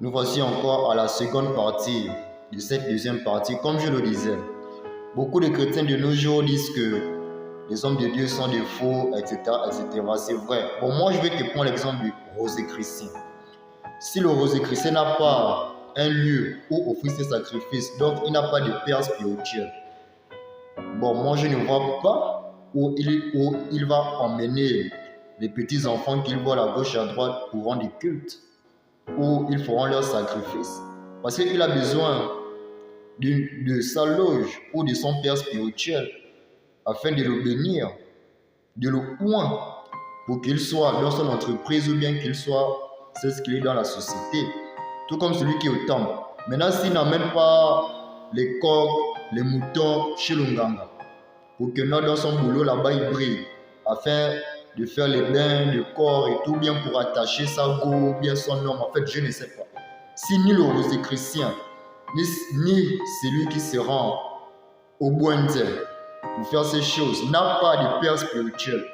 Nous voici encore à la seconde partie de cette deuxième partie. Comme je le disais, beaucoup de chrétiens de nos jours disent que les hommes de Dieu sont des faux, etc. etc. C'est vrai. Bon, moi, je vais te prendre l'exemple du Rosicrucien. Si le Rosicrucien n'a pas un lieu où offrir ses sacrifices, donc il n'a pas de père spirituel, bon, moi, je ne vois pas où il va emmener les petits enfants qu'il voit à gauche et à droite pour rendre des cultes, où ils feront leurs sacrifices. Parce qu'il a besoin de sa loge ou de son père spirituel afin de le bénir, de le oindre pour qu'il soit dans son entreprise ou bien qu'il soit ce qu'il est dans la société. Tout comme celui qui est au temple. Maintenant, s'il n'amène pas les coqs, les moutons chez l'Unganga, pour que dans son boulot là-bas il brille, afin de faire les bains de corps et tout, bien pour attacher sa go ou bien son homme, en fait, je ne sais pas. Si ni le Rosicrucien, ni celui qui se rend au Bouentel pour faire ces choses n'a pas de père spirituel,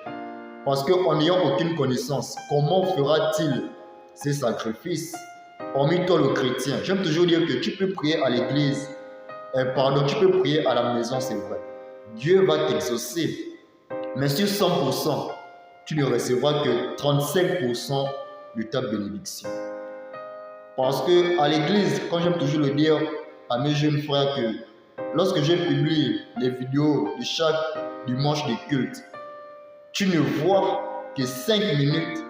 parce qu'en n'ayant aucune connaissance, comment fera-t-il ces sacrifices? Hormis toi le chrétien, j'aime toujours dire que tu peux prier à l'église, tu peux prier à la maison, c'est vrai. Dieu va t'exaucer, mais sur 100%, tu ne recevras que 35% de ta bénédiction. Parce que à l'église, quand j'aime toujours le dire à mes jeunes frères, que lorsque je publie les vidéos de chaque dimanche de culte, tu ne vois que 5 minutes,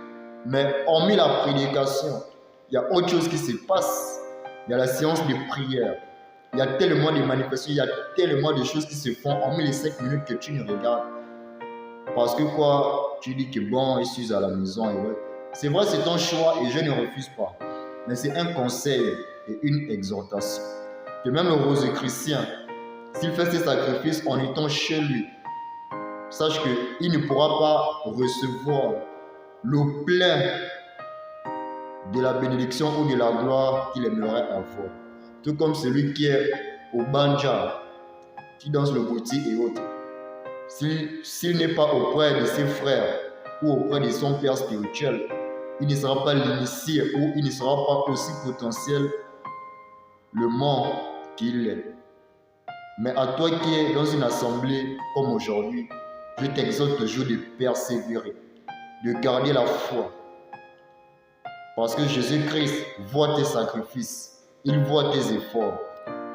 mais hormis la prédication, il y a autre chose qui se passe. Il y a la séance de prière. Il y a tellement de manifestations, il y a tellement de choses qui se font hormis les 5 minutes que tu ne regardes. Parce que quoi, tu dis que bon, je suis à la maison. Et ouais. C'est vrai, c'est ton choix et je ne refuse pas. Mais c'est un conseil et une exhortation. Que même le Rosicrucien, s'il fait ses sacrifices en étant chez lui, sache qu'il ne pourra pas recevoir le plein de la bénédiction ou de la gloire qu'il aimerait avoir. Tout comme celui qui est au banja, qui danse le boutique et autres. S'il n'est pas auprès de ses frères ou auprès de son père spirituel, il ne sera pas l'initié ou il ne sera pas aussi potentiel le monde qu'il est. Mais à toi qui es dans une assemblée comme aujourd'hui, je t'exhorte toujours de persévérer, de garder la foi. Parce que Jésus-Christ voit tes sacrifices, il voit tes efforts.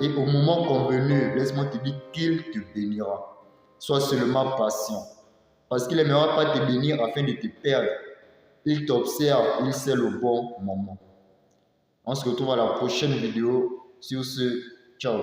Et au moment convenu, laisse-moi te dire qu'il te bénira. Sois seulement patient. Parce qu'il n'aimera pas te bénir afin de te perdre. Il t'observe, il sait le bon moment. On se retrouve à la prochaine vidéo. Sur ce, ciao.